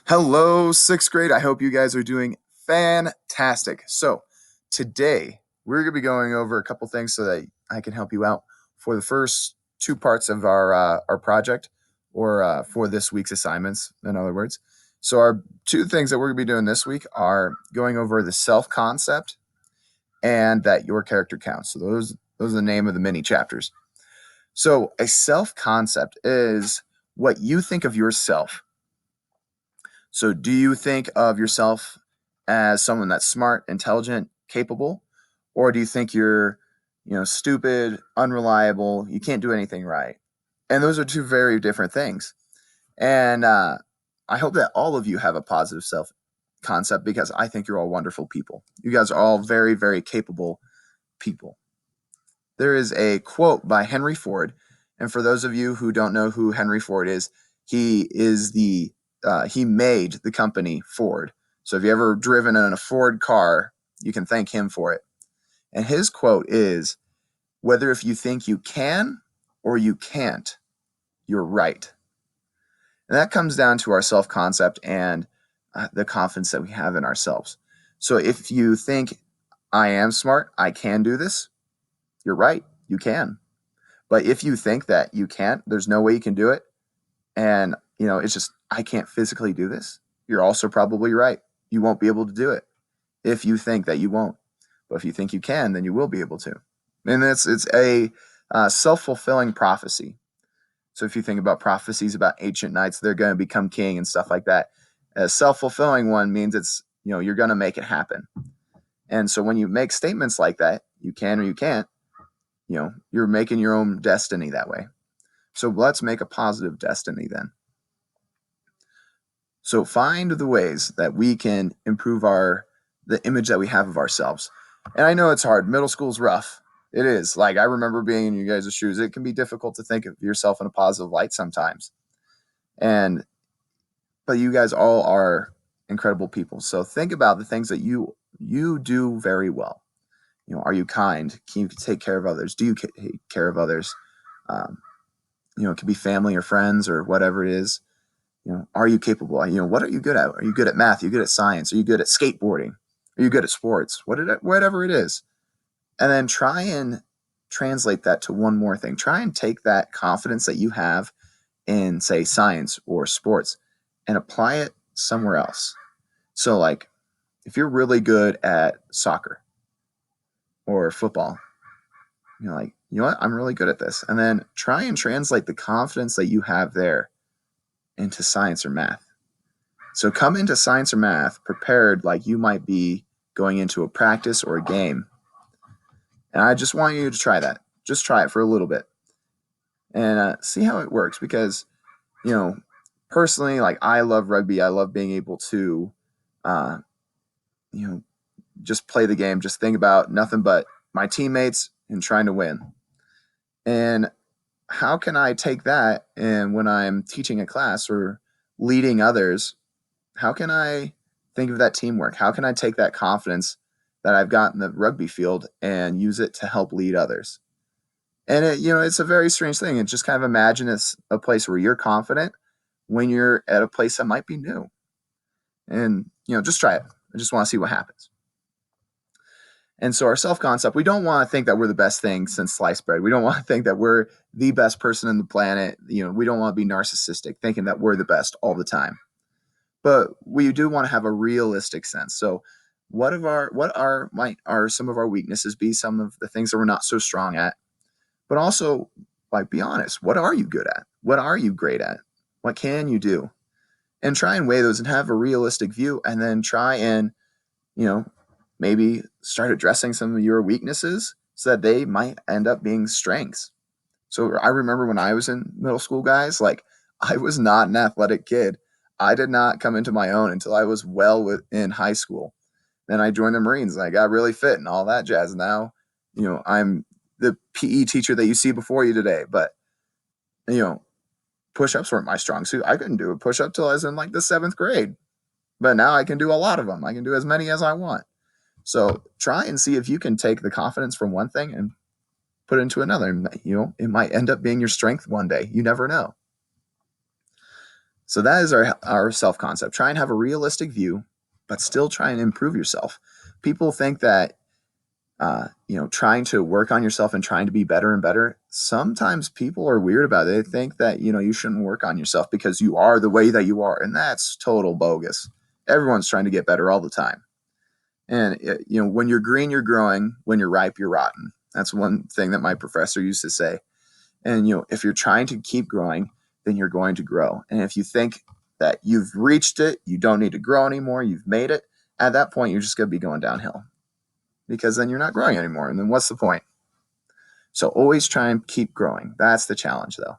Hello, sixth grade. I hope you guys are doing fantastic. So, today we're going to be going over a couple things so that I can help you out for the first two parts of our project, or for this week's assignments, in other words. So, our two things that we're going to be doing this week are going over the self concept and that your character counts. So, those are the name of the mini chapters. So, a self concept is what you think of yourself. So, do you think of yourself as someone that's smart, intelligent, capable, or do you think you're, stupid, unreliable, you can't do anything right? And those are two very different things. And I hope that all of you have a positive self concept because I think you're all wonderful people. You guys are all very, very capable people. There is a quote by Henry Ford, and for those of you who don't know who Henry Ford is, he made the company Ford. So if you ever driven in a Ford car, you can thank him for it. And his quote is, "Whether if you think you can or you can't, you're right." And that comes down to our self concept and the confidence that we have in ourselves. So if you think I am smart, I can do this, you're right, you can. But if you think that you can't, there's no way you can do it, and it's just I can't physically do this, you're also probably right. You won't be able to do it if you think that you won't. But if you think you can, then you will be able to. And it's a self-fulfilling prophecy. So if you think about prophecies about ancient knights, they're going to become king and stuff like that. A self-fulfilling one means it's you're going to make it happen. And so when you make statements like that, you can or you can't, you're making your own destiny that way. So let's make a positive destiny then. So find the ways that we can improve the image that we have of ourselves. And I know it's hard. Middle school's rough. It is. Like I remember being in you guys' shoes. It can be difficult to think of yourself in a positive light sometimes. But you guys all are incredible people. So think about the things that you do very well. Are you kind? Can you take care of others? Do you take care of others? Um, it could be family or friends or whatever it is. Are you capable? What are you good at? Are you good at math? Are you good at science? Are you good at skateboarding? Are you good at sports? Whatever it is. And then try and translate that to one more thing. Try and take that confidence that you have in, say, science or sports and apply it somewhere else. So, like, if you're really good at soccer or football, you're like, you know what? I'm really good at this. And then try and translate the confidence that you have there into science or math. So come into science or math prepared like you might be going into a practice or a game. And I just want you to try that. Just try it for a little bit and see how it works because, you know, personally, like I love rugby. I love being able to, uh, you know, just play the game, just think about nothing but my teammates and trying to win. And how can I take that and when I'm teaching a class or leading others, how can I think of that teamwork? How can I take that confidence that I've got in the rugby field and use it to help lead others? And it's a very strange thing. And just kind of imagine it's a place where you're confident when you're at a place that might be new. And just try it. I just want to see what happens. And so our self concept, we don't want to think that we're the best thing since sliced bread. We don't want to think that we're the best person on the planet. We don't want to be narcissistic, thinking that we're the best all the time. But we do want to have a realistic sense. So what are some of our weaknesses be, some of the things that we're not so strong at, but also like be honest, what are you good at? What are you great at? What can you do? And try and weigh those and have a realistic view and then try and, you know, maybe start addressing some of your weaknesses so that they might end up being strengths. So I remember when I was in middle school, guys, like I was not an athletic kid. I did not come into my own until I was well within high school. Then I joined the Marines and I got really fit and all that jazz. Now, I'm the PE teacher that you see before you today. But, you know, push-ups weren't my strong suit. I couldn't do a push-up till I was in like the seventh grade. But now I can do a lot of them. I can do as many as I want. So try and see if you can take the confidence from one thing and put it into another. It might end up being your strength one day. You never know. So that is our self concept. Try and have a realistic view, but still try and improve yourself. People think that trying to work on yourself and trying to be better and better. Sometimes people are weird about it. They think that you shouldn't work on yourself because you are the way that you are, and that's total bogus. Everyone's trying to get better all the time. And when you're green, you're growing. When you're ripe, you're rotten. That's one thing that my professor used to say. And if you're trying to keep growing, then you're going to grow. And if you think that you've reached it, you don't need to grow anymore, you've made it, at that point you're just going to be going downhill, because then you're not growing anymore. And then what's the point? So always try and keep growing. That's the challenge, though.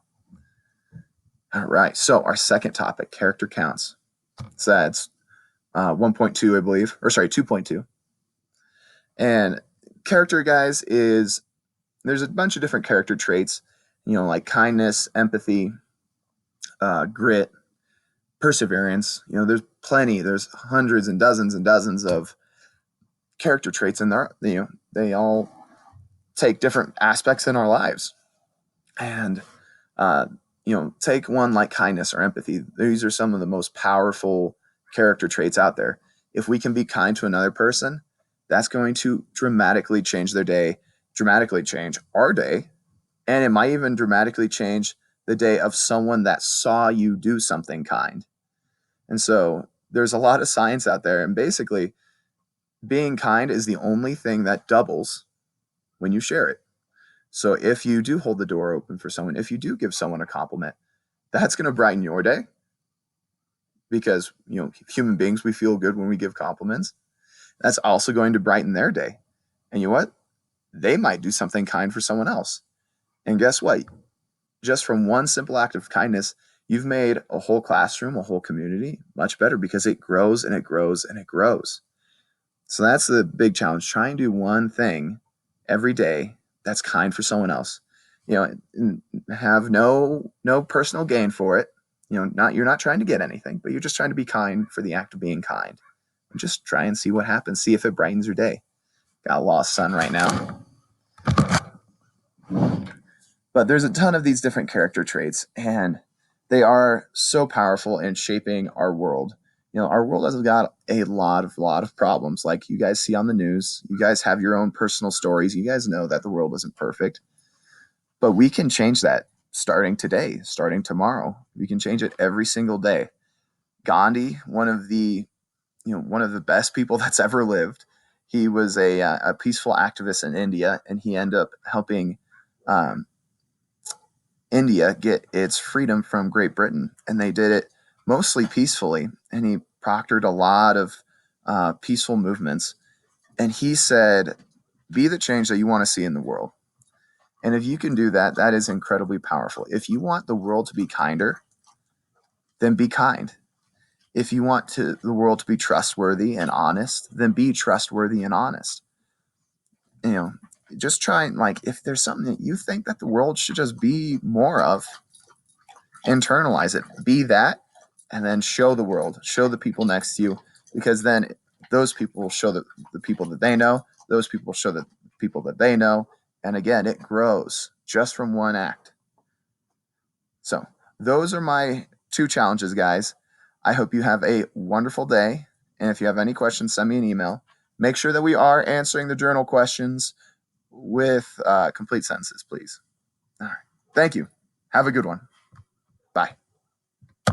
All right. So our second topic, character counts. So that's 1.2, I believe, or sorry, 2.2. And character, guys, there's a bunch of different character traits, like kindness, empathy, grit, perseverance. There's hundreds and dozens of character traits, and they all take different aspects in our lives. And take one like kindness or empathy. These are some of the most powerful character traits out there. If we can be kind to another person, that's going to dramatically change their day, dramatically change our day, and it might even dramatically change the day of someone that saw you do something kind. And so there's a lot of science out there, and basically being kind is the only thing that doubles when you share it. So if you do hold the door open for someone, if you do give someone a compliment, that's going to brighten your day, because human beings, we feel good when we give compliments. That's also going to brighten their day. And you know what? They might do something kind for someone else. And guess what? Just from one simple act of kindness, you've made a whole classroom, a whole community much better, because it grows and it grows and it grows. So that's the big challenge. Try and do one thing every day that's kind for someone else. And have no personal gain for it. You're not trying to get anything, but you're just trying to be kind for the act of being kind. And just try and see what happens. See if it brightens your day. Got a lost sun right now. But there's a ton of these different character traits, and they are so powerful in shaping our world. Our world has got a lot of problems, like you guys see on the news. You guys have your own personal stories. You guys know that the world isn't perfect, but we can change that starting today, starting tomorrow. We can change it every single day. Gandhi, one of the best people that's ever lived. He was a peaceful activist in India, and he ended up helping India get its freedom from Great Britain, and they did it mostly peacefully. And he proctored a lot of peaceful movements. And he said, "Be the change that you want to see in the world." And if you can do that, that is incredibly powerful. If you want the world to be kinder, then be kind. If you want the world to be trustworthy and honest, then be trustworthy and honest. Just try and, if there's something that you think that the world should just be more of, internalize it, be that, and then show the world, show the people next to you, because then those people will show the people that they know, those people show the people that they know, and again, it grows just from one act. So those are my 2 challenges, guys. I hope you have a wonderful day, and if you have any questions, send me an email. Make sure that we are answering the journal questions with complete sentences, please. All right. Thank you. Have a good one.